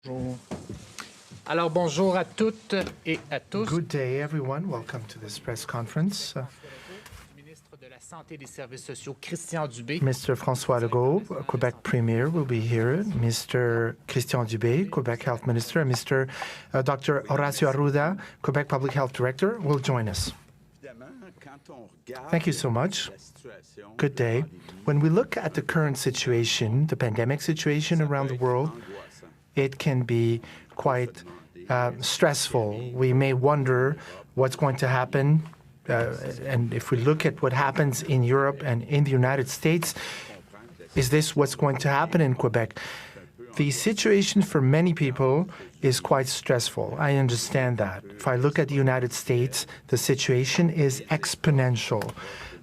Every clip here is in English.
Bonjour. Alors, bonjour à toutes et à tous. Good day, everyone. Welcome to this press conference. Ministre de la Santé et des Services sociaux, Christian Dubé. Mr. François Legault, Quebec Premier, will be here. Mr. Christian Dubé, Quebec Health Minister, and Mr. Dr. Horacio Arruda, Quebec Public Health Director, will join us. Thank you so much. Good day. When we look at the current situation, the pandemic situation around the world, it can be quite stressful. We may wonder what's going to happen. And if we look at what happens in Europe and in the United States, is this what's going to happen in Quebec? The situation for many people is quite stressful. I understand that. If I look at the United States, the situation is exponential.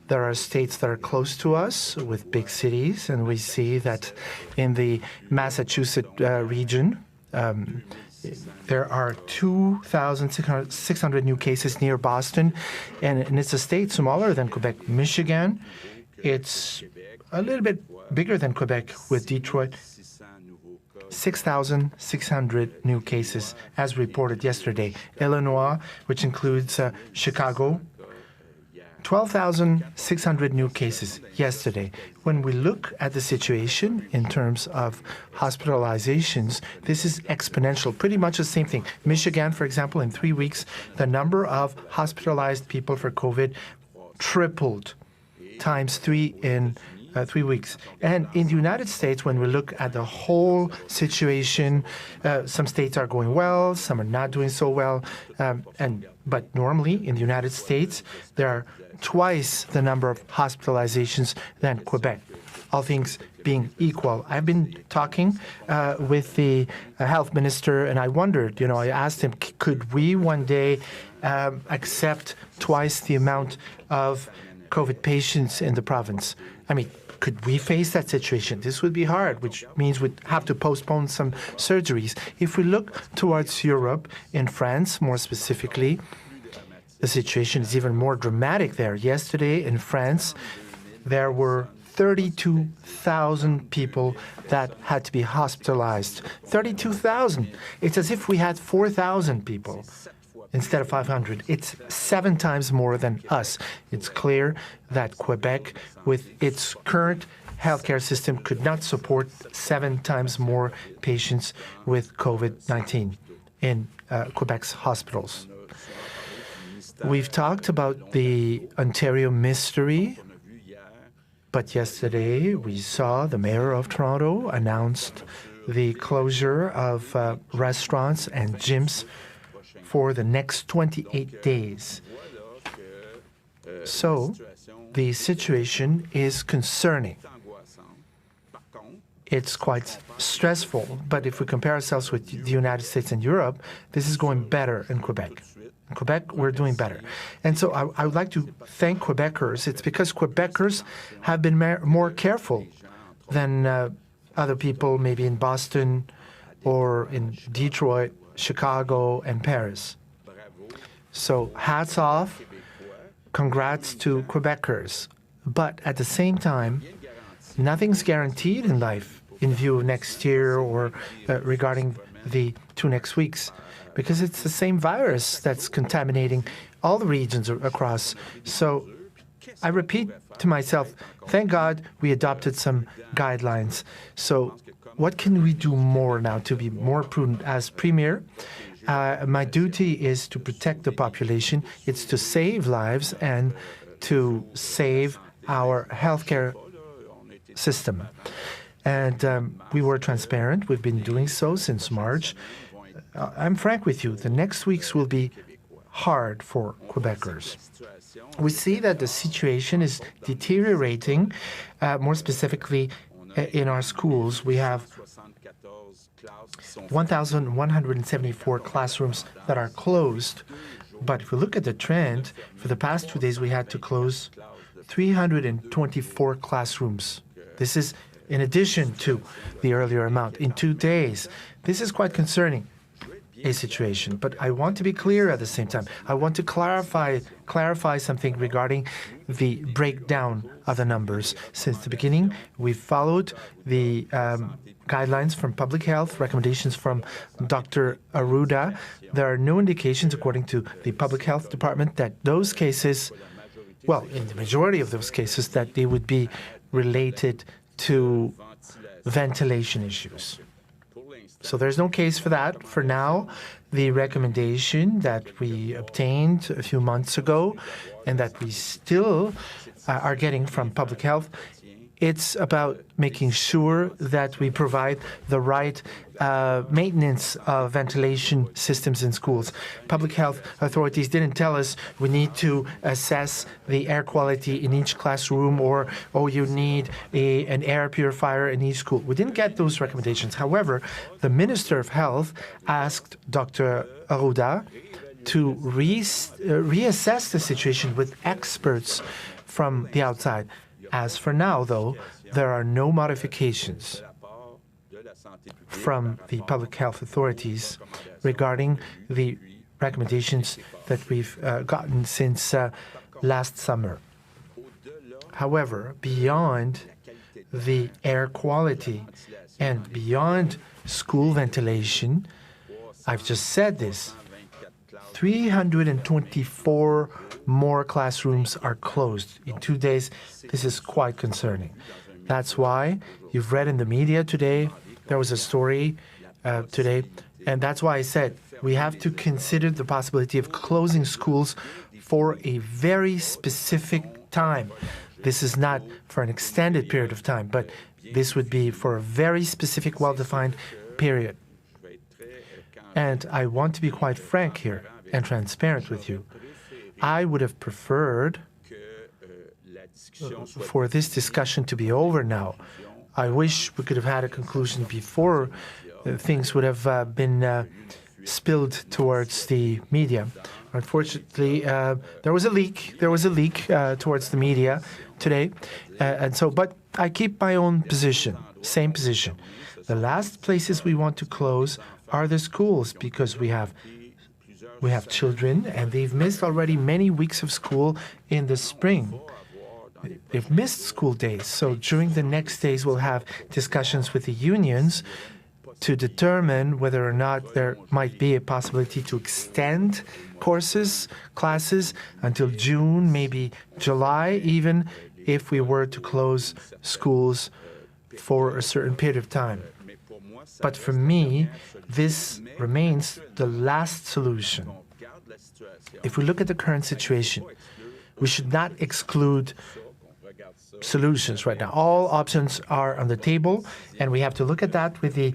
There are states that are close to us with big cities, and we see that in the Massachusetts region, there are 2,600 new cases near Boston, and it's a state smaller than Quebec. Michigan, it's a little bit bigger than Quebec with Detroit. 6,600 new cases, as reported yesterday. Illinois, which includes Chicago, 12,600 new cases yesterday. When we look at the situation in terms of hospitalizations, this is exponential, pretty much the same thing. Michigan, for example, in 3 weeks, the number of hospitalized people for COVID tripled, times 3 in 3 weeks. And in the United States, when we look at the whole situation, some states are going well, some are not doing so well. But normally in the United States, there are twice the number of hospitalizations than Quebec, all things being equal. I've been talking with the health minister, and I wondered, I asked him, could we one day accept twice the amount of COVID patients in the province? I mean, could we face that situation? This would be hard, which means we'd have to postpone some surgeries. If we look towards Europe, in France more specifically, the situation is even more dramatic there. Yesterday in France, there were 32,000 people that had to be hospitalized. 32,000. It's as if we had 4,000 people instead of 500. It's 7 times more than us. It's clear that Quebec, with its current healthcare system, could not support 7 times more patients with COVID-19 in Quebec's hospitals. We've talked about the Ontario mystery, but yesterday we saw the mayor of Toronto announced the closure of restaurants and gyms for the next 28 days. So the situation is concerning. It's quite stressful, but if we compare ourselves with the United States and Europe, this is going better in Quebec. In Quebec, we're doing better. And so I would like to thank Quebecers. It's because Quebecers have been more careful than other people, maybe in Boston or in Detroit, Chicago, and Paris. So hats off, congrats to Quebecers. But at the same time, nothing's guaranteed in life in view of next year or regarding the 2 next weeks, because it's the same virus that's contaminating all the regions across. So I repeat to myself, thank God we adopted some guidelines. So what can we do more now to be more prudent? As Premier, my duty is to protect the population. It's to save lives and to save our healthcare system. And we were transparent. We've been doing so since March. I'm frank with you. The next weeks will be hard for Quebecers. We see that the situation is deteriorating, more specifically in our schools. We have 1,174 classrooms that are closed. But if we look at the trend, for the past 2 days, we had to close 324 classrooms. This is in addition to the earlier amount in 2 days. This is quite concerning. a situation. But I want to be clear at the same time. I want to clarify something regarding the breakdown of the numbers. Since the beginning, we've followed the guidelines from public health, recommendations from Dr. Arruda. There are no indications, according to the public health department, that those cases, well, in the majority of those cases, that they would be related to ventilation issues. So there's no case for that. For now, the recommendation that we obtained a few months ago and that we still are getting from public health, it's about making sure that we provide the right maintenance of ventilation systems in schools. Public health authorities didn't tell us we need to assess the air quality in each classroom or, oh, you need an air purifier in each school. We didn't get those recommendations. However, the Minister of Health asked Dr. Arruda to reassess the situation with experts from the outside. As for now, though, there are no modifications from the public health authorities regarding the recommendations that we've gotten since last summer. However, beyond the air quality and beyond school ventilation, I've just said this, 324 more classrooms are closed in 2 days. This is quite concerning. That's why you've read in the media today, there was a story today, and that's why I said we have to consider the possibility of closing schools for a very specific time. This is not for an extended period of time, but this would be for a very specific, well-defined period. And I want to be quite frank here and transparent with you. I would have preferred for this discussion to be over now. I wish we could have had a conclusion before things would have been spilled towards the media. Unfortunately, there was a leak. There was a leak towards the media today, but I keep my own position, same position. The last places we want to close are the schools because we have children and they've missed already many weeks of school in the spring. They've missed school days. So during the next days, we'll have discussions with the unions to determine whether or not there might be a possibility to extend classes until June, maybe July, even if we were to close schools for a certain period of time. But for me, this remains the last solution. If we look at the current situation, we should not exclude solutions right now. All options are on the table, and we have to look at that with the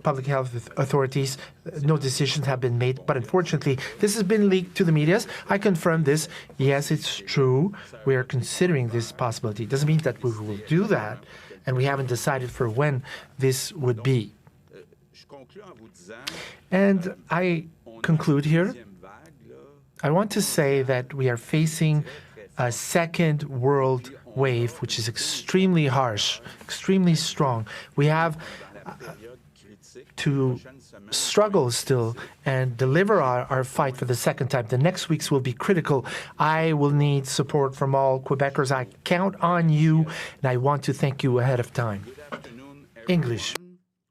public health authorities. No decisions have been made, but unfortunately, this has been leaked to the media. I confirm this. Yes, it's true. We are considering this possibility. It doesn't mean that we will do that, and we haven't decided for when this would be. And I conclude here. I want to say that we are facing a second world wave, which is extremely harsh, extremely strong. We have to struggle still and deliver our fight for the second time. The next weeks will be critical. I will need support from all Quebecers. I count on you, and I want to thank you ahead of time. English.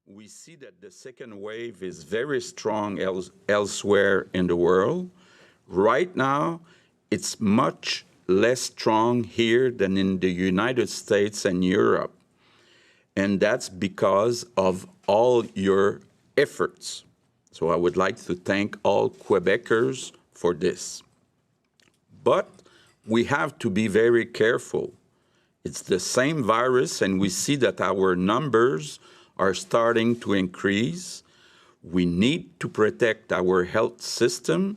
We see that the second wave is very strong elsewhere in the world. Right now, it's much less strong here than in the United States and Europe. And that's because of all your efforts. So I would like to thank all Quebecers for this. But we have to be very careful. It's the same virus, and we see that our numbers are starting to increase. We need to protect our health system,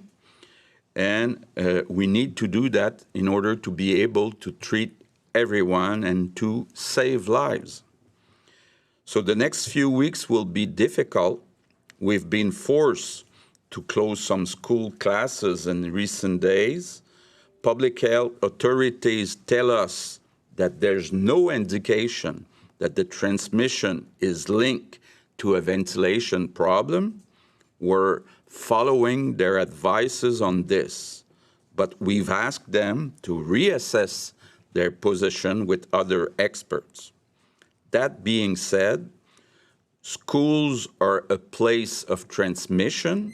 and we need to do that in order to be able to treat everyone and to save lives. So the next few weeks will be difficult. We've been forced to close some school classes in recent days. Public health authorities tell us that there's no indication that the transmission is linked to a ventilation problem, We're following their advices on this, but we've asked them to reassess their position with other experts. That being said, schools are a place of transmission.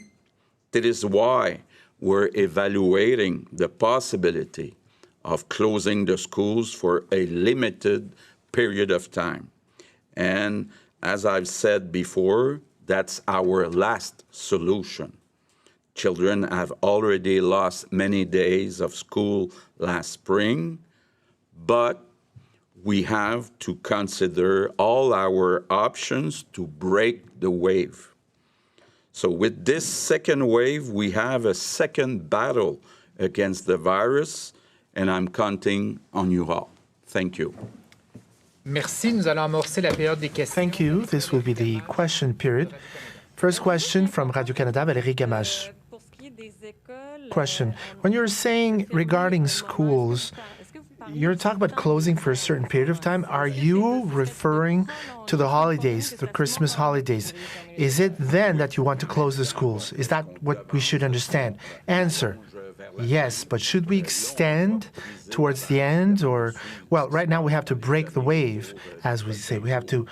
That is why we're evaluating the possibility of closing the schools for a limited period of time. And as I've said before, that's our last solution. Children have already lost many days of school last spring, but we have to consider all our options to break the wave. So with this second wave, we have a second battle against the virus, and I'm counting on you all. Thank you. Merci. Nous allons amorcer la période des questions. Thank you. This will be the question period. First question from Radio-Canada, Valérie Gamache. Question. When you're saying regarding schools, you're talking about closing for a certain period of time. Are you referring to the holidays, the Christmas holidays? Is it then that you want to close the schools? Is that what we should understand? Answer. Yes, but should we extend towards the end? Or, well, right now we have to break the wave, as we say. We have to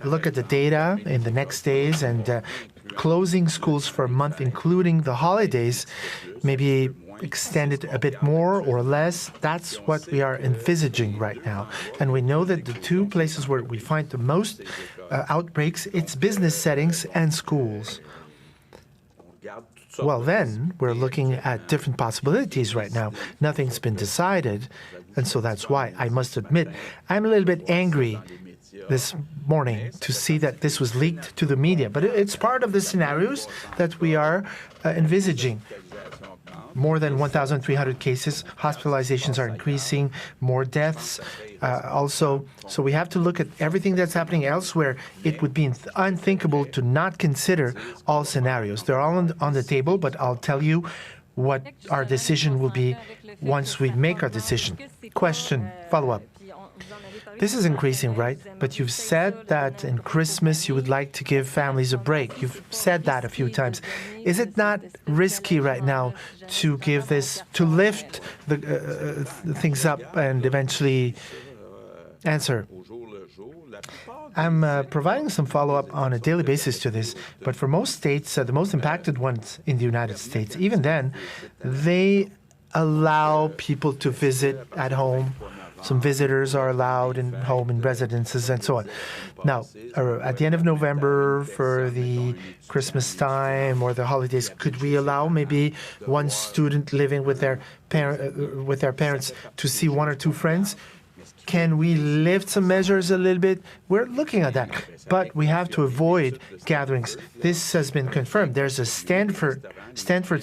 look at the data in the next days, and closing schools for a month, including the holidays, maybe extend it a bit more or less. That's what we are envisaging right now. And we know that the two places where we find the most outbreaks, it's business settings and schools. Well, then, we're looking at different possibilities right now. Nothing's been decided, and so that's why, I must admit, I'm a little bit angry this morning to see that this was leaked to the media. But it's part of the scenarios that we are envisaging. More than 1,300 cases, hospitalizations are increasing, more deaths also. So we have to look at everything that's happening elsewhere. It would be unthinkable to not consider all scenarios. They're all on the table, but I'll tell you what our decision will be once we make our decision. Question, follow-up. This is increasing, right? But you've said that in Christmas you would like to give families a break. You've said that a few times. Is it not risky right now to give this, to lift the things up and eventually answer? I'm providing some follow-up on a daily basis to this, but for most states, the most impacted ones in the United States, even then, they allow people to visit at home. Some visitors are allowed in home in residences and so on. Now, at the end of November for the Christmas time or the holidays, could we allow maybe one student living with their parents to see one or two friends? Can we lift some measures a little bit? We're looking at that, but we have to avoid gatherings. This has been confirmed. There's a Stanford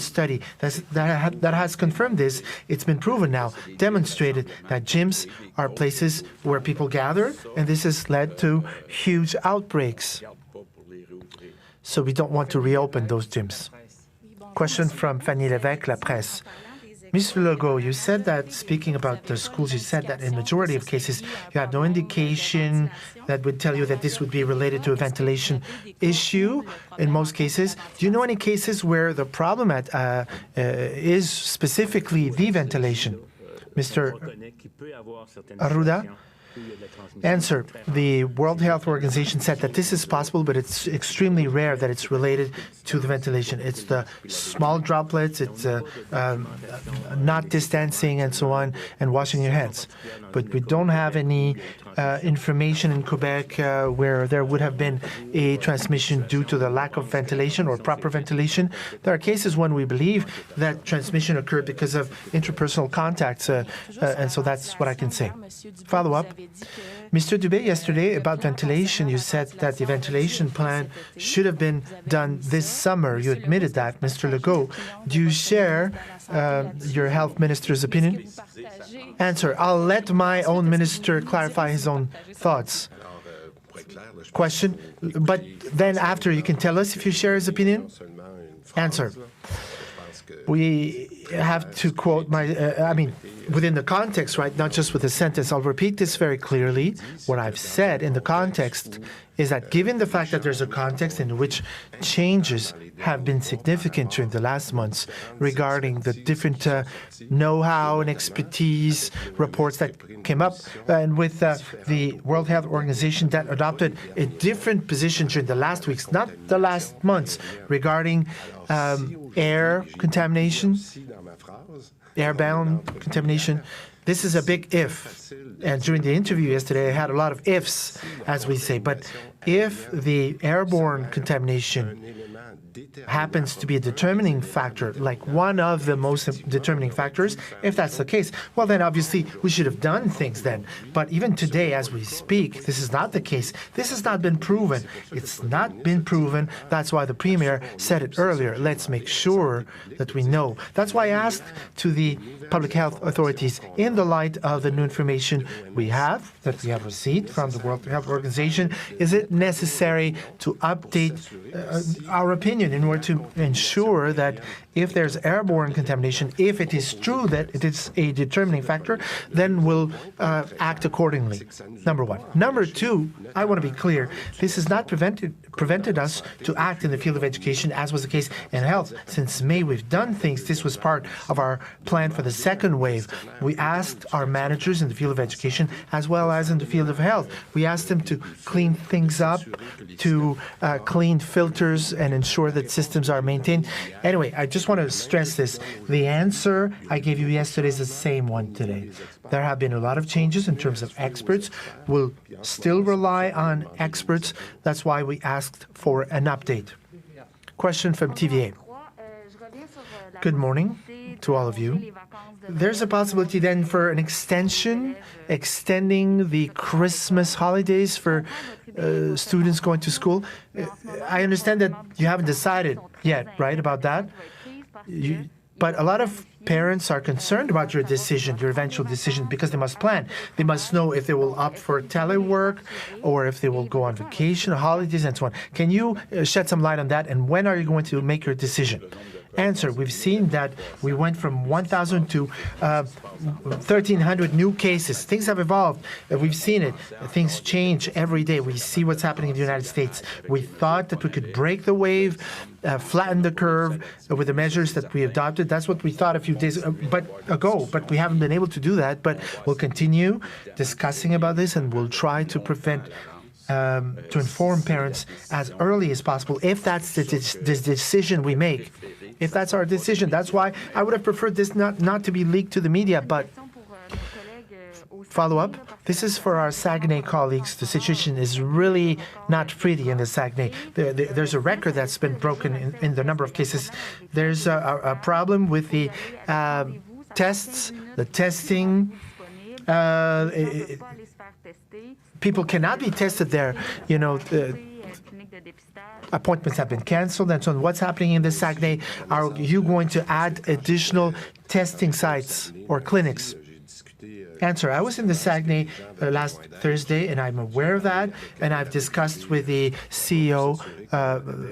study that has confirmed this. It's been proven now, demonstrated that gyms are places where people gather, and this has led to huge outbreaks. So we don't want to reopen those gyms. Question from Fanny Lévesque, La Presse. Mr. Legault, you said that, speaking about the schools, you said that in majority of cases, you have no indication that would tell you that this would be related to a ventilation issue in most cases. Do you know any cases where the problem is specifically the ventilation? Mr. Arruda? Answer. The World Health Organization said that this is possible, but it's extremely rare that it's related to the ventilation. It's the small droplets, it's not distancing and so on, and washing your hands. But we don't have any information in Quebec where there would have been a transmission due to the lack of ventilation or proper ventilation. There are cases when we believe that transmission occurred because of interpersonal contacts, and so that's what I can say. Follow-up. Mr. Dubé, yesterday about ventilation, you said that the ventilation plan should have been done this summer. You admitted that, Mr. Legault. Do you share your health minister's opinion? Answer. I'll let my own minister clarify his own thoughts. Question. But then after, you can tell us if you share his opinion? Answer. We have to quote within the context, right, not just with a sentence. I'll repeat this very clearly. What I've said in the context is that given the fact that there's a context in which changes have been significant during the last months regarding the different know-how and expertise reports that came up, and with the World Health Organization that adopted a different position during the last weeks, not the last months, regarding air contamination, airbound contamination. This is a big if. And during the interview yesterday, I had a lot of ifs, as we say. But if the airborne contamination happens to be a determining factor, like one of the most determining factors, if that's the case, well, then obviously we should have done things then. But even today, as we speak, this is not the case. This has not been proven. It's not been proven. That's why the Premier said it earlier. Let's make sure that we know. That's why I asked to the public health authorities, in the light of the new information we have, that we have received from the World Health Organization, is it necessary to update our opinion in order to ensure that if there's airborne contamination, if it is true that it is a determining factor, then we'll act accordingly, number one. Number two, I want to be clear, this has not prevented us to act in the field of education, as was the case in health. Since May, we've done things. This was part of our plan for the second wave. We asked our managers in the field of education, as well as in the field of health, we asked them to clean things up, to clean filters and ensure that systems are maintained. Anyway, I just want to stress this. The answer I gave you yesterday is the same one today. There have been a lot of changes in terms of experts. We'll still rely on experts. That's why we asked for an update. Question from TVA. Good morning to all of you. There's a possibility then for an extension, extending the Christmas holidays for students going to school. I understand that you haven't decided yet, right, about that? But a lot of parents are concerned about your decision, your eventual decision, because they must plan. They must know if they will opt for telework or if they will go on vacation, holidays, and so on. Can you shed some light on that? And when are you going to make your decision? Answer, we've seen that we went from 1,000 to 1,300 new cases. Things have evolved. We've seen it. Things change every day. We see what's happening in the United States. We thought that we could break the wave, flatten the curve with the measures that we adopted. That's what we thought a few days ago, but we haven't been able to do that. But we'll continue discussing about this, and we'll try to to inform parents as early as possible if that's the decision we make. If that's our decision. That's why I would have preferred this not to be leaked to the media, but follow up. This is for our Saguenay colleagues. The situation is really not pretty in the Saguenay. There's a record that's been broken in the number of cases. There's a problem with the tests, the testing. People cannot be tested there. You know, appointments have been canceled and so on. What's happening in the Saguenay? Are you going to add additional testing sites or clinics? Answer, I was in the Saguenay last Thursday, and I'm aware of that, and I've discussed with the CEO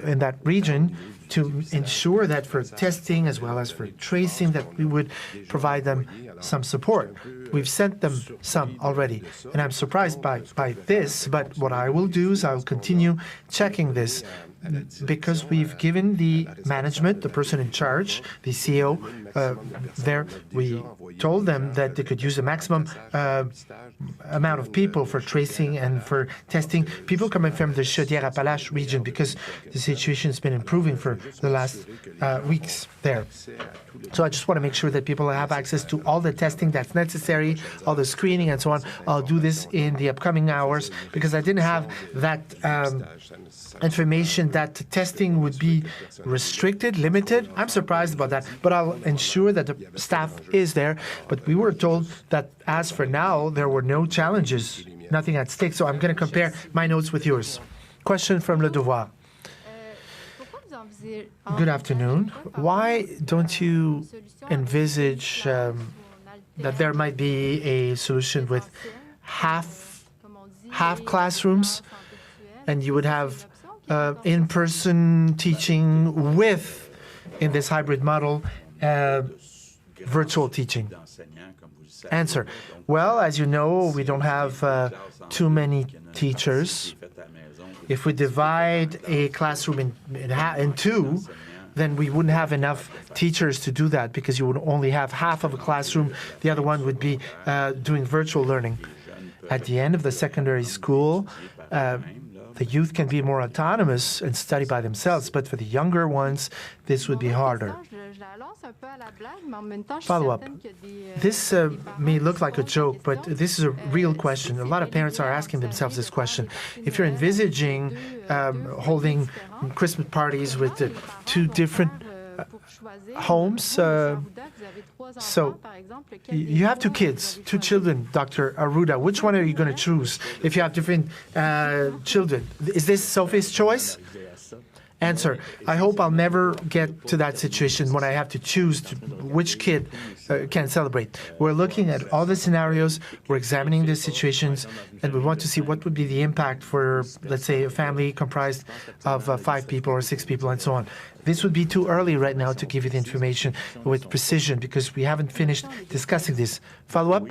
in that region to ensure that for testing as well as for tracing that we would provide them some support. We've sent them some already, and I'm surprised by this, but what I will do is I'll continue checking this because we've given the management, the person in charge, the CEO there, we told them that they could use a maximum amount of people for tracing and for testing people coming from the Chaudière-Appalaches region because the situation has been improving for the last weeks there. So I just want to make sure that people have access to all the testing that's necessary, all the screening and so on. I'll do this in the upcoming hours because I didn't have that information that testing would be restricted, limited. I'm surprised about that, but I'll ensure that the staff is there. But we were told that as for now, there were no challenges, nothing at stake. So I'm going to compare my notes with yours. Question from Le Devoir. Good afternoon. Why don't you envisage that there might be a solution with half classrooms and you would have in-person teaching with, in this hybrid model, virtual teaching? Answer. Well, as you know, we don't have too many teachers. If we divide a classroom in two, then we wouldn't have enough teachers to do that because you would only have half of a classroom. The other one would be doing virtual learning. At the end of the secondary school, the youth can be more autonomous and study by themselves, but for the younger ones, this would be harder. Follow-up. This may look like a joke, but this is a real question. A lot of parents are asking themselves this question. If you're envisaging holding Christmas parties with two different homes, so you have two kids, two children, Dr. Arruda. Which one are you going to choose if you have different children? Is this Sophie's choice? Answer. I hope I'll never get to that situation when I have to choose which kid can celebrate. We're looking at all the scenarios, we're examining the situations, and we want to see what would be the impact for, let's say, a family comprised of 5 people or 6 people and so on. This would be too early right now to give you the information with precision because we haven't finished discussing this. Follow-up?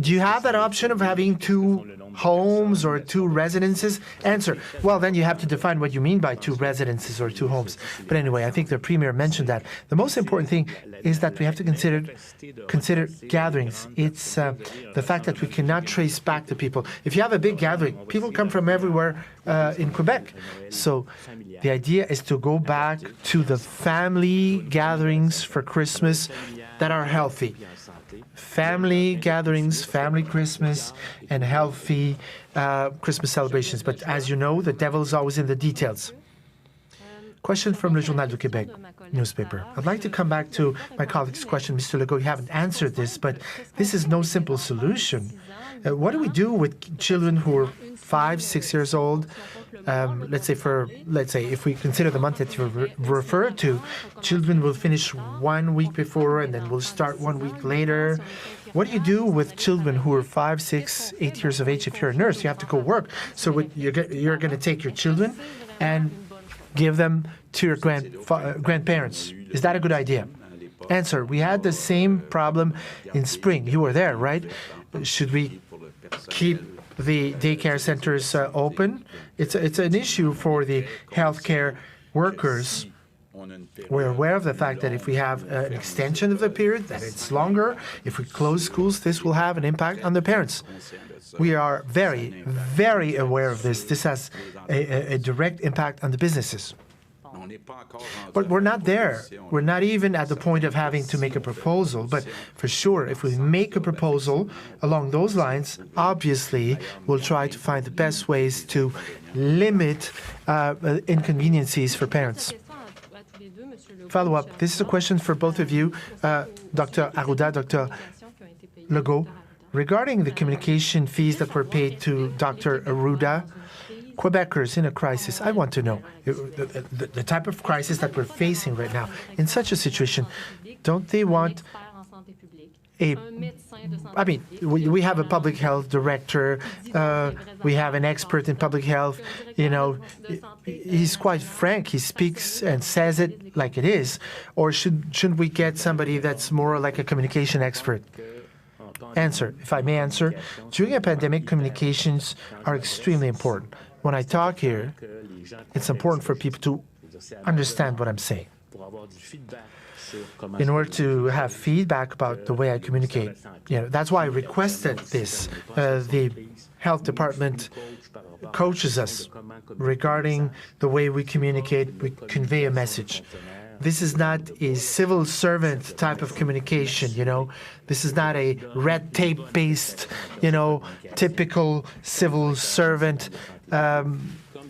Do you have that option of having 2 homes or 2 residences? Answer. Well, then you have to define what you mean by 2 residences or 2 homes. But anyway, I think the Premier mentioned that. The most important thing is that we have to consider gatherings. It's the fact that we cannot trace back the people. If you have a big gathering, people come from everywhere in Quebec. So the idea is to go back to the family gatherings for Christmas that are healthy. Family gatherings, family Christmas, and healthy Christmas celebrations. But as you know, the devil is always in the details. Question from Le Journal du Québec newspaper. I'd like to come back to my colleague's question. Mr. Legault, you haven't answered this, but this is no simple solution. What do we do with children who are 5, 6 years old? Let's say if we consider the month that you referred to, children will finish 1 week before and then will start 1 week later. What do you do with children who are 5, 6, 8 years of age? If you're a nurse, you have to go work. So you're going to take your children and give them to your grandparents. Is that a good idea? Answer. We had the same problem in spring. You were there, right? Should we keep the daycare centers open? It's an issue for the healthcare workers. We're aware of the fact that if we have an extension of the period, that it's longer. If we close schools, this will have an impact on the parents. We are very, very aware of this. This has a direct impact on the businesses. But we're not there. We're not even at the point of having to make a proposal. But for sure, if we make a proposal along those lines, obviously, we'll try to find the best ways to limit inconveniences for parents. Follow-up. This is a question for both of you, Dr. Arruda, Dr. Legault. Regarding the communication fees that were paid to Dr. Arruda, Quebecers in a crisis, I want to know the type of crisis that we're facing right now. In such a situation, don't they want we have a public health director, we have an expert in public health, he's quite frank, he speaks and says it like it is, or shouldn't we get somebody that's more like a communication expert? Answer, if I may answer, during a pandemic, communications are extremely important. When I talk here, it's important for people to understand what I'm saying. In order to have feedback about the way I communicate, that's why I requested this. The health department coaches us regarding the way we communicate, we convey a message. This is not a civil servant type of communication, This is not a red tape-based, typical civil servant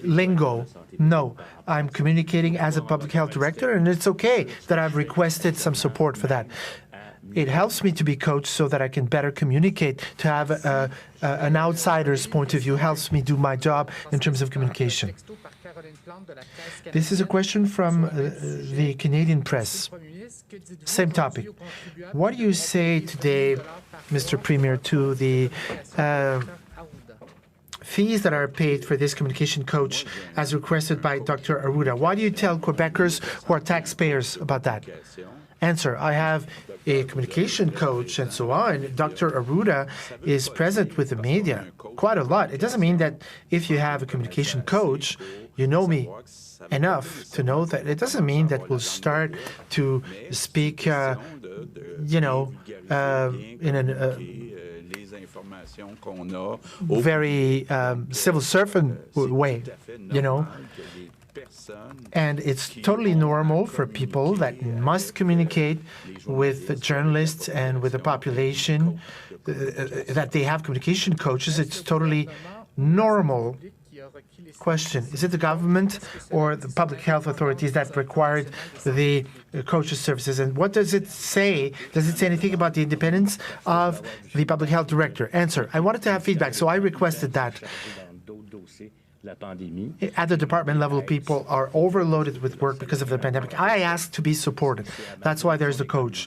lingo. No, I'm communicating as a public health director, and it's okay that I've requested some support for that. It helps me to be coached so that I can better communicate, to have an outsider's point of view, helps me do my job in terms of communication. This is a question from the Canadian press. Same topic. What do you say today, Mr. Premier, to the fees that are paid for this communication coach as requested by Dr. Arruda? Why do you tell Quebecers who are taxpayers about that? Answer, I have a communication coach and so on. Dr. Arruda is present with the media quite a lot. It doesn't mean that if you have a communication coach, you know me enough to know that it doesn't mean that we'll start to speak, in a very civil servant way, And it's totally normal for people that must communicate with the journalists and with the population, that they have communication coaches. It's totally normal. Question, is it the government or the public health authorities that required the coaches services? And what does it say? Does it say anything about the independence of the public health director? Answer, I wanted to have feedback, so I requested that. At the department level, people are overloaded with work because of the pandemic. I asked to be supported. That's why there's the coach.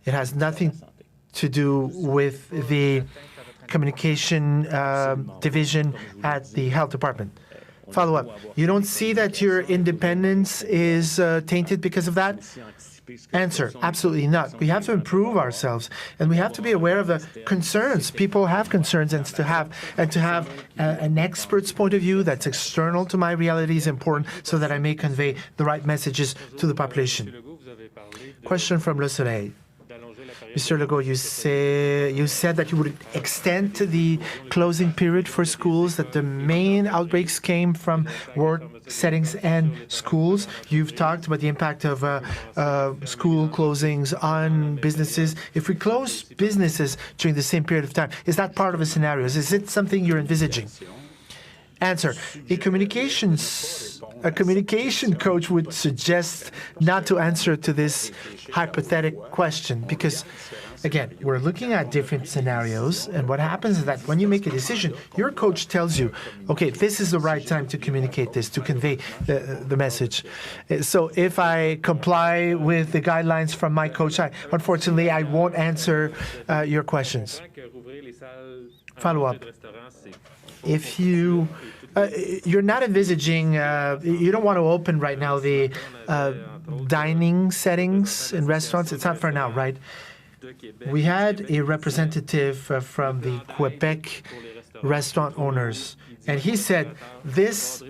It has nothing to do with the communication division at the health department. Follow-up. You don't see that your independence is tainted because of that? Answer, absolutely not. We have to improve ourselves, and we have to be aware of the concerns. People have concerns, and to have an expert's point of view that's external to my reality is important so that I may convey the right messages to the population. Question from Le Soleil. Mr. Legault, you said that you would extend the closing period for schools, that the main outbreaks came from work settings and schools. You've talked about the impact of school closings on businesses. If we close businesses during the same period of time, is that part of a scenario? Is it something you're envisaging? Answer, a communication coach would suggest not to answer to this hypothetical question because, again, we're looking at different scenarios, and what happens is that when you make a decision, your coach tells you, okay, this is the right time to communicate this, to convey the message. So if I comply with the guidelines from my coach, unfortunately, I won't answer your questions. Follow-up. If you're not envisaging, you don't want to open right now the dining settings in restaurants. It's not for now, right? We had a representative from the Quebec restaurant owners, and he said this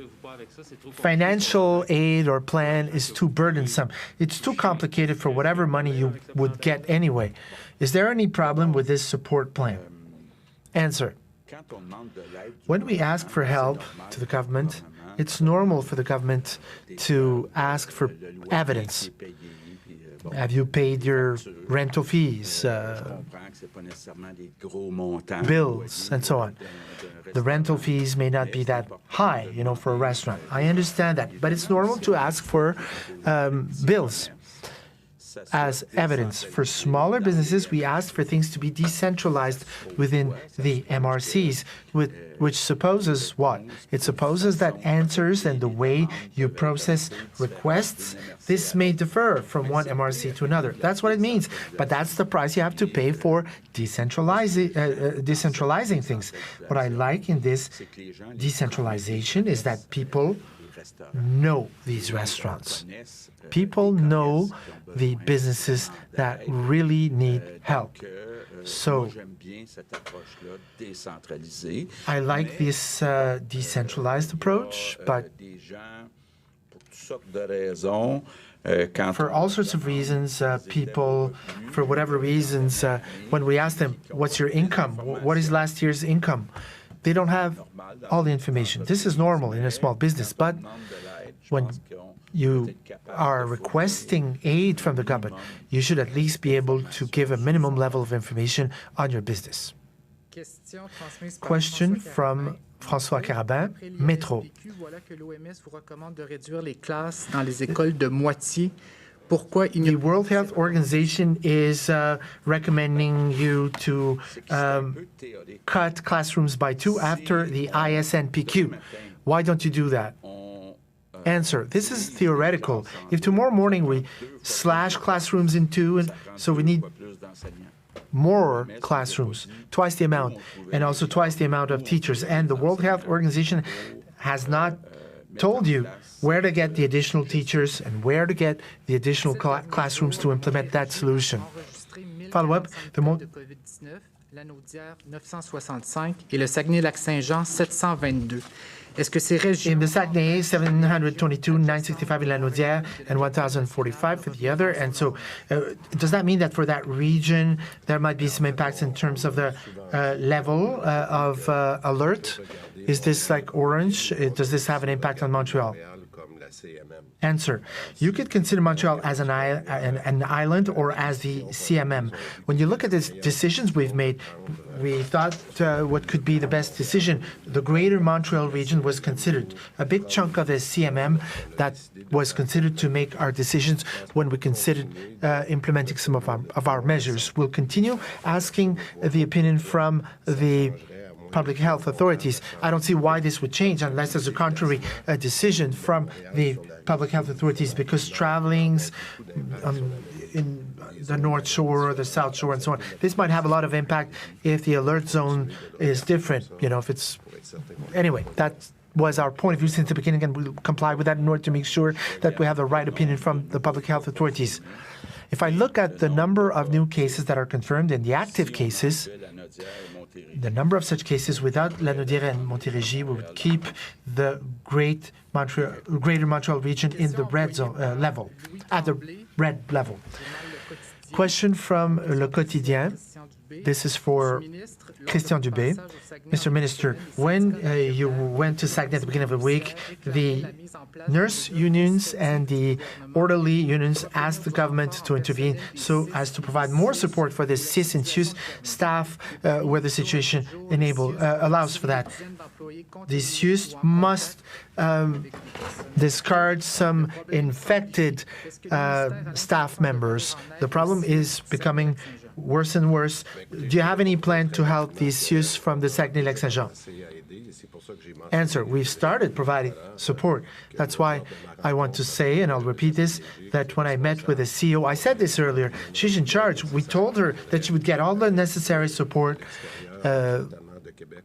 financial aid or plan is too burdensome. It's too complicated for whatever money you would get anyway. Is there any problem with this support plan? Answer. When we ask for help to the government, it's normal for the government to ask for evidence. Have you paid your rental fees, bills, and so on? The rental fees may not be that high, for a restaurant. I understand that, but it's normal to ask for bills as evidence. For smaller businesses, we ask for things to be decentralized within the MRCs, which supposes what? It supposes that answers and the way you process requests, this may differ from one MRC to another. That's what it means. But that's the price you have to pay for decentralizing things. What I like in this decentralization is that people know these restaurants. People know the businesses that really need help. So I like this decentralized approach, but for all sorts of reasons, people, for whatever reasons, when we ask them, what's your income? What is last year's income? They don't have all the information. This is normal in a small business, but when you are requesting aid from the government, you should at least be able to give a minimum level of information on your business. Question from François Carabin, Métro. The World Health Organization is recommending you to cut classrooms by 2 after the ISNPQ. Why don't you do that? Answer, this is theoretical. If tomorrow morning we slash classrooms in 2, and so we need more classrooms, twice the amount, and also twice the amount of teachers. And the World Health Organization has not told you where to get the additional teachers and where to get the additional classrooms to implement that solution. Follow-up, la Naudière 965 et le Saguenay-Lac-Saint-Jean 722. Est-ce que ces régions... In the Saguenay, 722, 965 in La Naudière, and 1,045 for the other. And so does that mean that for that region, there might be some impacts in terms of the level of alert? Is this like orange? Does this have an impact on Montreal? Answer. You could consider Montreal as an island or as the CMM. When you look at the decisions we've made, we thought what could be the best decision. The greater Montreal region was considered. A big chunk of the CMM that was considered to make our decisions when we considered implementing some of our measures. We'll continue asking the opinion from the public health authorities. I don't see why this would change unless there's a contrary decision from the public health authorities, because travelings in the North Shore, the South Shore, and so on, this might have a lot of impact if the alert zone is different. You know, if it's... Anyway, that was our point of view since the beginning, and we'll comply with that in order to make sure that we have the right opinion from the public health authorities. If I look at the number of new cases that are confirmed and the active cases, the number of such cases without La Naudière and Montérégie would keep the greater Montreal region in the red zone level, at the red level. Question from Le Quotidien. This is for Christian Dubé. Mr. Minister, when you went to Saguenay at the beginning of the week, the nurse unions and the orderly unions asked the government to intervene so as to provide more support for the CIS and CIUS staff where the situation allows for that. The CIUS must discard some infected staff members. The problem is becoming worse and worse. Do you have any plan to help these CIUS from the Saguenay-Lac-Saint-Jean? Answer. We've started providing support. That's why I want to say, and I'll repeat this, that when I met with the CEO, I said this earlier, she's in charge. We told her that she would get all the necessary support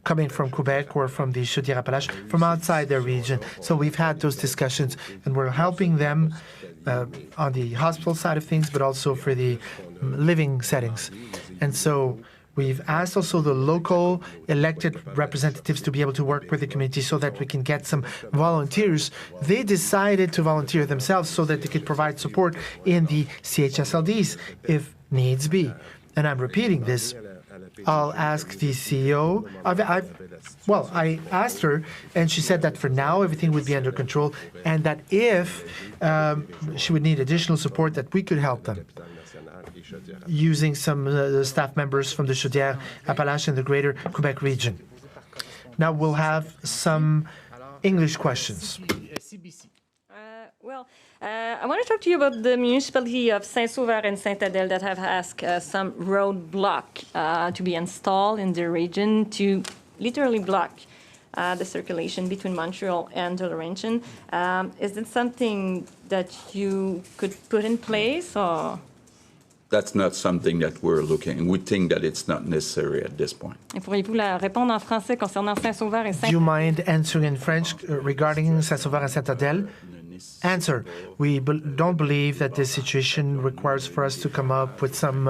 coming from Quebec or from the Chaudière-Appalaches, from outside their region. So we've had those discussions, and we're helping them on the hospital side of things, but also for the living settings. And so we've asked also the local elected representatives to be able to work with the community so that we can get some volunteers. They decided to volunteer themselves so that they could provide support in the CHSLDs if needs be. And I'm repeating this. I'll ask the CEO. I asked her, and she said that for now everything would be under control, and that if she would need additional support, that we could help them using some staff members from the Chaudière-Appalaches and the greater Quebec region. Now we'll have some English questions. I want to talk to you about the municipality of Saint-Sauveur and Saint-Adèle that have asked some roadblock to be installed in their region to literally block the circulation between Montreal and the Laurentian. Is it something that you could put in place, or? That's not something that we're looking. We think that it's not necessary at this point. Pourriez-vous la répondre en français concernant Saint-Sauveur et Saint-Adèle? Do you mind answering in French regarding Saint-Sauveur and Saint-Adèle? Answer. We don't believe that this situation requires for us to come up with some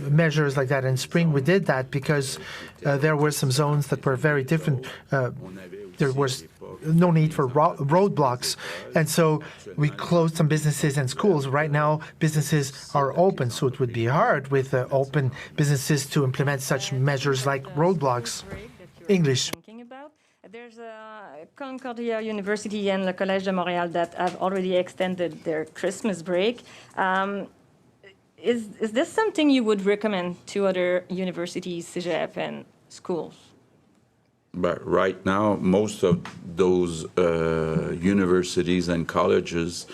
measures like that. In spring, we did that because there were some zones that were very different. There was no need for roadblocks. And so we closed some businesses and schools. Right now, businesses are open, so it would be hard with open businesses to implement such measures like roadblocks. English. There's Concordia University and the Collège de Montréal that have already extended their Christmas break. Is this something you would recommend to other universities, cégep, and schools? But right now, most of those universities and colleges,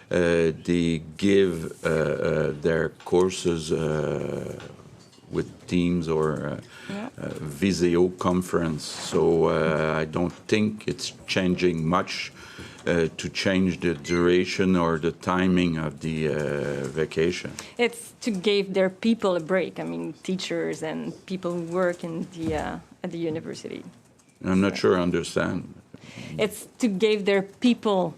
they give their courses with Teams or Visio conference. So I don't think it's changing much to change the duration or the timing of the vacation. It's to give their people a break. I mean, teachers and people who work in the at the university. I'm not sure I understand. It's to give their people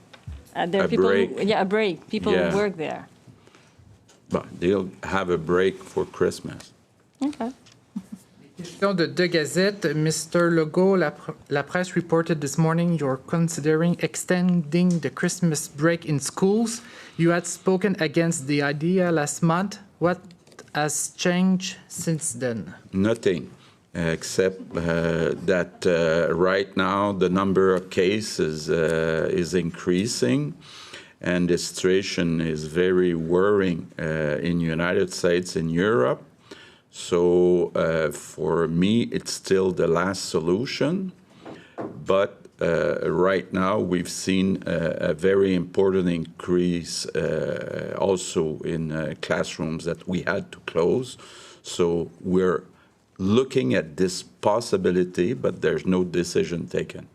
break. Yeah, a break. People Yeah. who work there. But they'll have a break for Christmas. Okay. Question de deux Gazettes. Mr. Legault, la presse reported this morning you're considering extending the Christmas break in schools. You had spoken against the idea last month. What has changed since then? Nothing, except that right now the number of cases is increasing, and the situation is very worrying in the United States, in Europe. So for me, it's still the last solution. But right now, we've seen a very important increase also in classrooms that we had to close. So we're looking at this possibility, but there's no decision taken.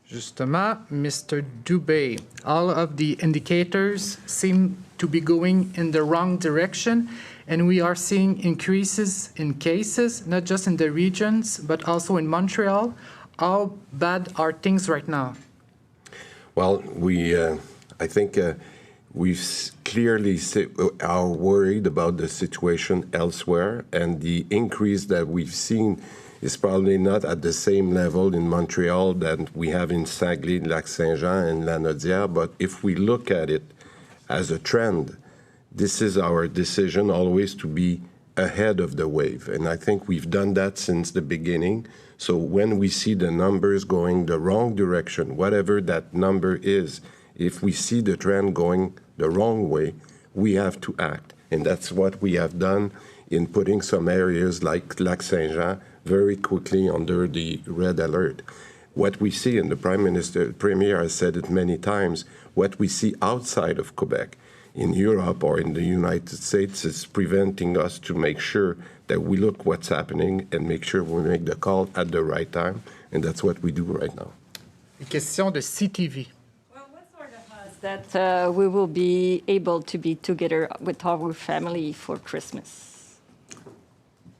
Justement, Mr. Dubé, all of the indicators seem to be going in the wrong direction, and we are seeing increases in cases, not just in the regions, but also in Montreal. How bad are things right now? Well, I think we've clearly are worried about the situation elsewhere, and the increase that we've seen is probably not at the same level in Montreal that we have in Saguenay, Lac-Saint-Jean, and Lanaudière. But if we look at it as a trend, this is our decision always to be ahead of the wave. And I think we've done that since the beginning. So when we see the numbers going the wrong direction, whatever that number is, if we see the trend going the wrong way, we have to act. And that's what we have done in putting some areas like Lac-Saint-Jean very quickly under the red alert. What we see, and the Premier has said it many times, what we see outside of Quebec, in Europe or in the United States, is preventing us to make sure that we look what's happening and make sure we make the call at the right time. And that's what we do right now. Question de CTV. Well, what sort of us that we will be able to be together with our family for Christmas?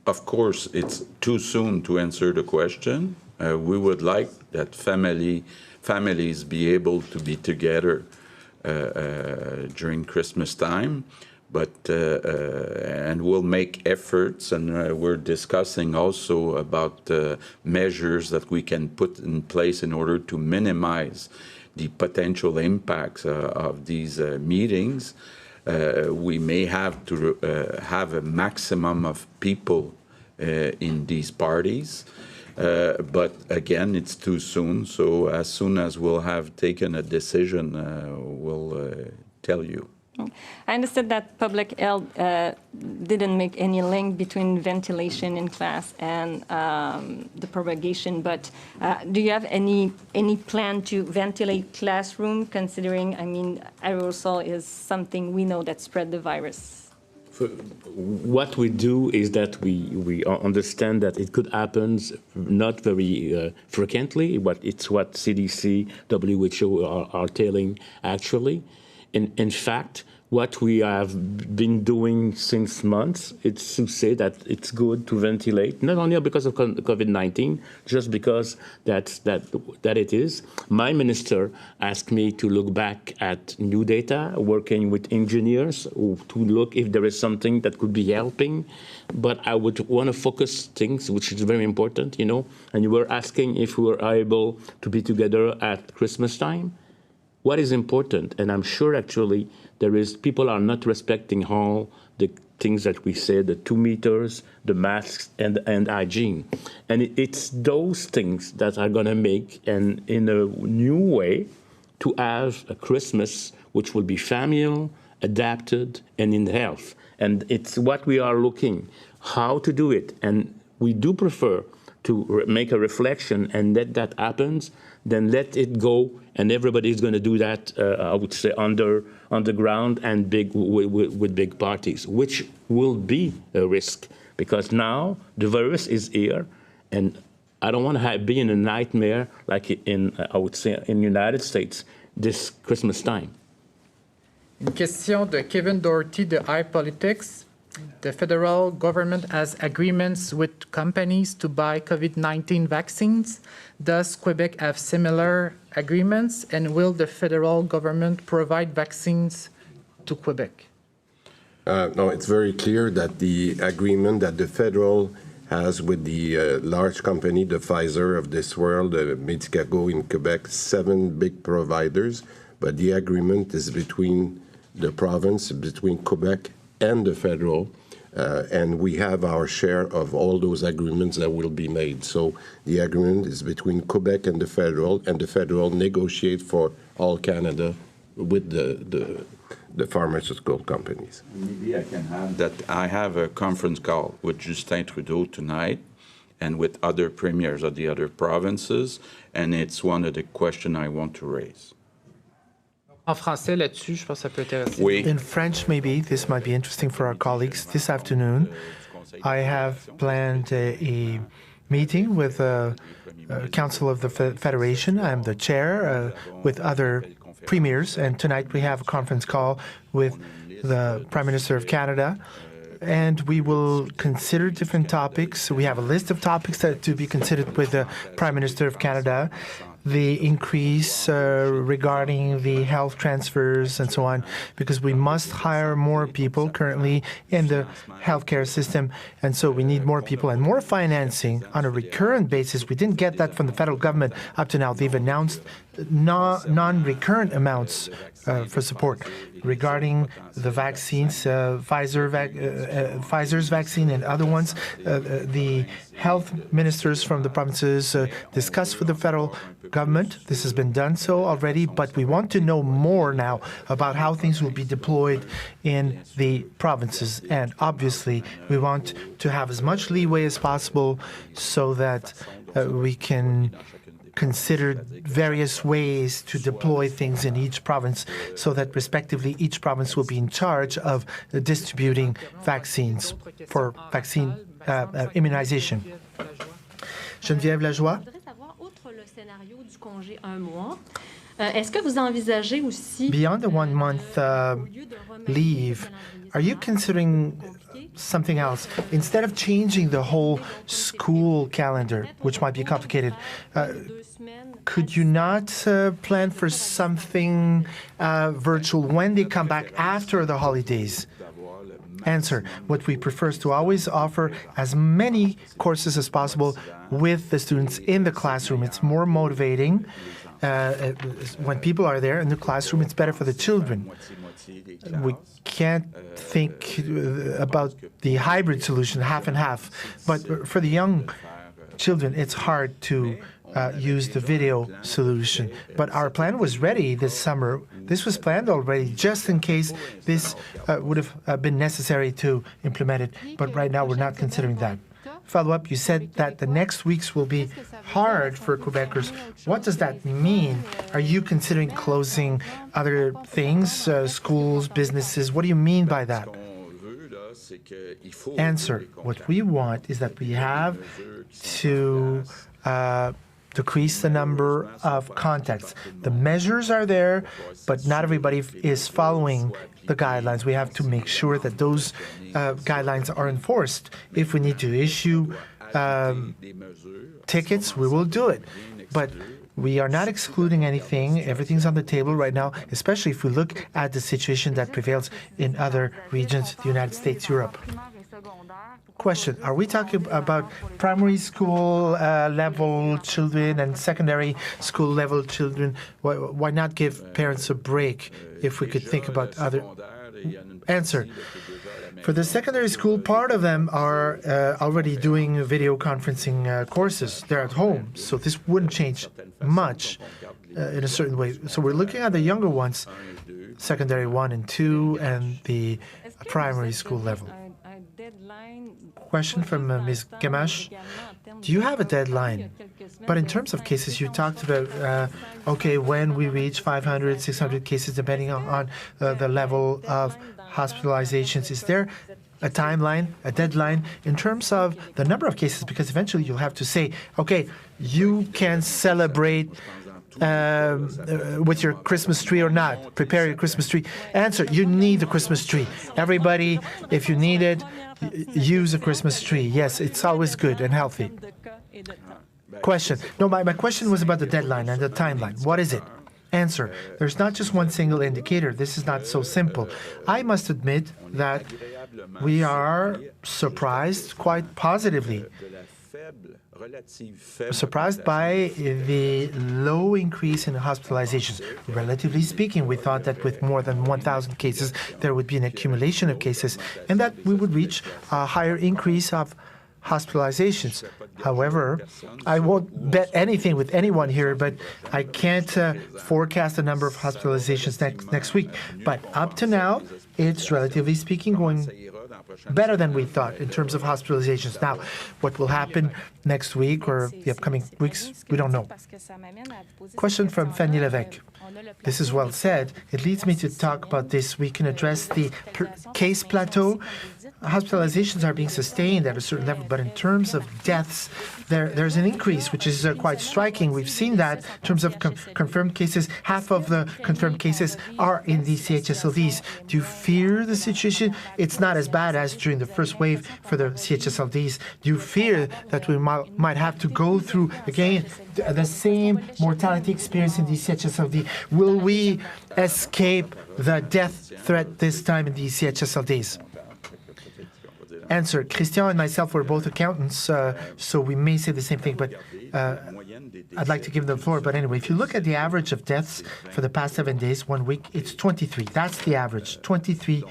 Of course, it's too soon to answer the question. We would like that families be able to be together during Christmas time, but and we'll make efforts, and we're discussing also about measures that we can put in place in order to minimize the potential impacts of these meetings. We may have to have a maximum of people in these parties. But again, it's too soon. So as soon as we'll have taken a decision, we'll tell you. I understood that public health didn't make any link between ventilation in class and the propagation, but do you have any plan to ventilate classroom, considering, I mean, aerosol is something we know that spread the virus? What we do is that we understand that it could happen not very frequently, but it's what CDC, WHO are telling actually. In fact, what we have been doing since months, it's to say that it's good to ventilate, not only because of COVID-19, just because that it is. My minister asked me to look back at new data, working with engineers to look if there is something that could be helping. But I would want to focus things, which is very important, you know. And you were asking if we were able to be together at Christmas time. What is important, and I'm sure actually people are not respecting all the things that we say, the 2 meters, the masks, and hygiene. And it's those things that are going to make, and in a new way, to have a Christmas which will be familial, adapted, and in health. And it's what we are looking, how to do it. And we do prefer to make a reflection and let that happens, then let it go, and everybody's going to do that, I would say, underground and with big parties, which will be a risk, because now the virus is here, and I don't want to be in a nightmare like in, I would say, in the United States. this Christmas time. Une question de Kevin Doherty de iPolitics. The federal government has agreements with companies to buy COVID-19 vaccines. Does Quebec have similar agreements, and will the federal government provide vaccines to Quebec? No, it's very clear that the agreement that the federal has with the large company, the Pfizer of this world, Medicago in Quebec, 7 big providers, but the agreement is between the province, between Quebec and the federal, and we have our share of all those agreements that will be made. So the agreement is between Quebec and the federal negotiate for all Canada with the pharmaceutical companies. Maybe I can add that I have a conference call with Justin Trudeau tonight and with other premiers of the other provinces, and it's one of the questions I want to raise. En français, là-dessus, je pense que ça peut intéresser. Oui. In French, maybe this might be interesting for our colleagues. This afternoon, I have planned a meeting with the Council of the Federation. I'm the chair with other premiers, and tonight we have a conference call with the Prime Minister of Canada, and we will consider different topics. We have a list of topics that to be considered with the Prime Minister of Canada. The increase regarding the health transfers and so on, because we must hire more people currently in the healthcare system, and so we need more people and more financing on a recurrent basis. We didn't get that from the federal government up to now. They've announced non-recurrent amounts for support regarding the vaccines, Pfizer's vaccine and other ones. The health ministers from the provinces discussed with the federal government. This has been done so already, but we want to know more now about how things will be deployed in the provinces. And obviously, we want to have as much leeway as possible so that we can consider various ways to deploy things in each province so that respectively each province will be in charge of distributing vaccines for vaccine immunization. Geneviève Lajoie. Est-ce que vous envisagez aussi beyond the 1 month leave, are you considering something else? Instead of changing the whole school calendar, which might be complicated, could you not plan for something virtual when they come back after the holidays? Answer. What we prefer is to always offer as many courses as possible with the students in the classroom. It's more motivating. When people are there in the classroom, it's better for the children. We can't think about the hybrid solution, half and half. But for the young children, it's hard to use the video solution. But our plan was ready this summer. This was planned already, just in case this would have been necessary to implement it. But right now, we're not considering that. Follow-up, you said that the next weeks will be hard for Quebecers. What does that mean? Are you considering closing other things, schools, businesses? What do you mean by that? Answer, what we want is that we have to decrease the number of contacts. The measures are there, but not everybody is following the guidelines. We have to make sure that those guidelines are enforced. If we need to issue tickets, we will do it. But we are not excluding anything. Everything's on the table right now, especially if we look at the situation that prevails in other regions, the United States, Europe. Question, are we talking about primary school level children and secondary school level children? Why not give parents a break if we could think about other? Answer. For the secondary school, part of them are already doing video conferencing courses. They're at home, so this wouldn't change much in a certain way. So we're looking at the younger ones, secondary 1 and 2, and the primary school level. Question from Ms. Gamache. Do you have a deadline? But in terms of cases, you talked about, okay, when we reach 500, 600 cases, depending on the level of hospitalizations, is there a timeline, a deadline in terms of the number of cases? Because eventually you'll have to say, okay, you can celebrate with your Christmas tree or not? Prepare your Christmas tree. Answer, you need the Christmas tree. Everybody, if you need it, use a Christmas tree. Yes, it's always good and healthy. Question. No, my question was about the deadline and the timeline. What is it? Answer. There's not just one single indicator. This is not so simple. I must admit that we are surprised quite positively. Surprised by the low increase in hospitalizations. Relatively speaking, we thought that with more than 1,000 cases, there would be an accumulation of cases and that we would reach a higher increase of hospitalizations. However, I won't bet anything with anyone here, but I can't forecast the number of hospitalizations next week. But up to now, it's relatively speaking going better than we thought in terms of hospitalizations. Now, what will happen next week or the upcoming weeks, we don't know. Question from Fanny Levesque. This is well said. It leads me to talk about this. We can address the case plateau. Hospitalizations are being sustained at a certain level, but in terms of deaths, there's an increase, which is quite striking. We've seen that in terms of confirmed cases. Half of the confirmed cases are in the CHSLDs. Do you fear the situation? It's not as bad as during the first wave for the CHSLDs. Do you fear that we might have to go through, again, the same mortality experience in the CHSLD? Will we escape the death threat this time in the CHSLDs? Answer. Christian and myself were both accountants, so we may say the same thing, but I'd like to give the floor. But anyway, if you look at the average of deaths for the past 7 days, 1 week, it's 23. That's the average, 23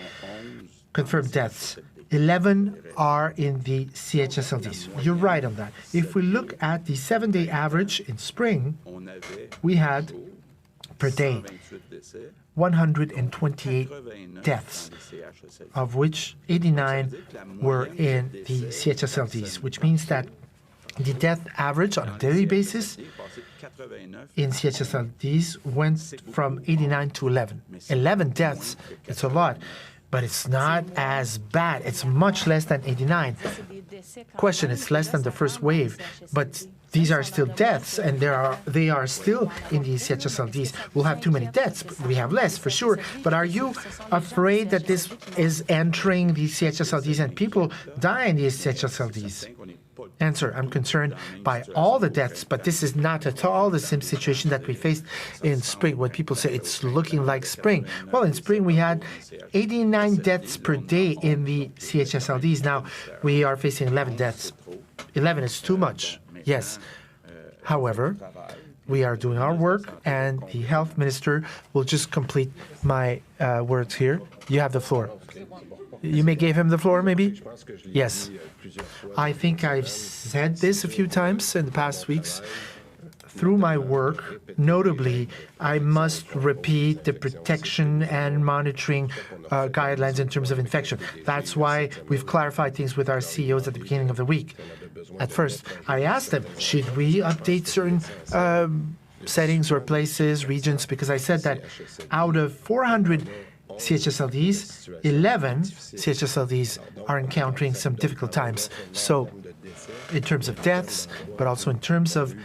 confirmed deaths. 11 are in the CHSLDs. You're right on that. If we look at the 7-day average in spring, we had per day 128 deaths, of which 89 were in the CHSLDs, which means that the death average on a daily basis in CHSLDs went from 89 to 11. 11 deaths, it's a lot, but it's not as bad. It's much less than 89. Question, it's less than the first wave, but these are still deaths, and they are still in the CHSLDs. We'll have too many deaths. We have less, for sure. But are you afraid that this is entering the CHSLDs and people die in the CHSLDs? Answer, I'm concerned by all the deaths, but this is not at all the same situation that we faced in spring, when people say it's looking like spring. Well, in spring, we had 89 deaths per day in the CHSLDs. Now, we are facing 11 deaths. 11 is too much. Yes. However, we are doing our work, and the health minister will just complete my words here. You have the floor. You may give him the floor, maybe? Yes. I think I've said this a few times in the past weeks. Through my work, notably, I must repeat the protection and monitoring guidelines in terms of infection. That's why we've clarified things with our CEOs at the beginning of the week. At first, I asked them, should we update certain settings or places, regions? Because I said that out of 400 CHSLDs, 11 CHSLDs are encountering some difficult times. So in terms of deaths, but also in terms of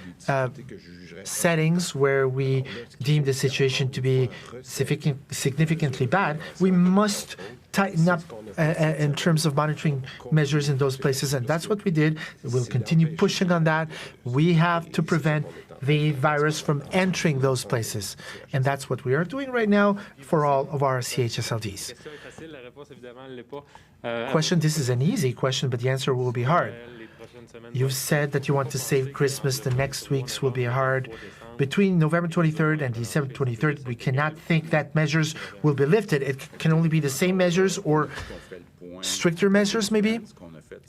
settings where we deem the situation to be significantly bad, we must tighten up in terms of monitoring measures in those places. And that's what we did. We'll continue pushing on that. We have to prevent the virus from entering those places. And that's what we are doing right now for all of our CHSLDs. Question, this is an easy question, but the answer will be hard. You've said that you want to save Christmas. The next weeks will be hard. Between November 23rd and December 23rd, we cannot think that measures will be lifted. It can only be the same measures or stricter measures, maybe?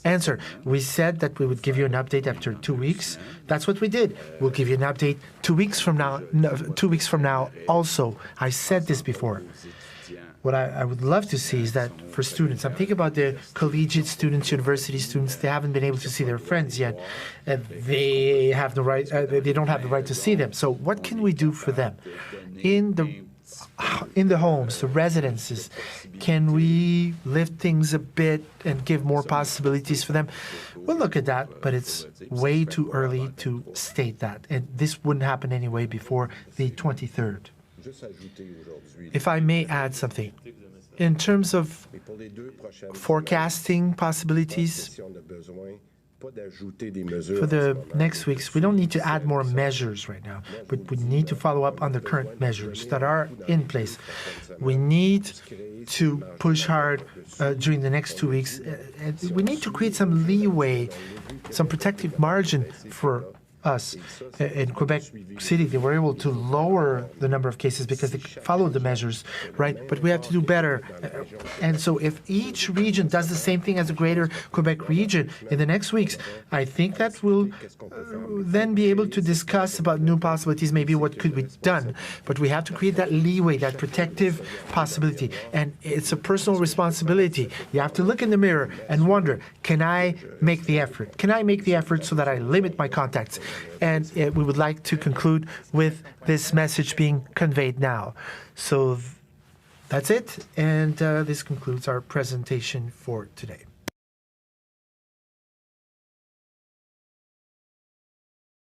Answer, we said that we would give you an update after 2 weeks. That's what we did. We'll give you an update 2 weeks from now. No, 2 weeks from now also. I said this before. What I would love to see is that for students, I'm thinking about the collegiate students, university students, they haven't been able to see their friends yet. They have the right, they don't have the right to see them. So what can we do for them? In the in the homes, the residences, can we lift things a bit and give more possibilities for them? We'll look at that, but it's way too early to state that. And this wouldn't happen anyway before the 23rd. If I may add something, in terms of forecasting possibilities, for the next weeks, we don't need to add more measures right now, but we need to follow up on the current measures that are in place. We need to push hard during the next 2 weeks. We need to create some leeway, some protective margin for us. In Quebec City, they were able to lower the number of cases because they followed the measures, right? But we have to do better. And so if each region does the same thing as the greater Quebec region in the next weeks, I think that we'll then be able to discuss about new possibilities, maybe what could be done. But we have to create that leeway, that protective possibility. And it's a personal responsibility. You have to look in the mirror and wonder, can I make the effort? Can I make the effort so that I limit my contacts? And we would like to conclude with this message being conveyed now. So that's it, and this concludes our presentation for today.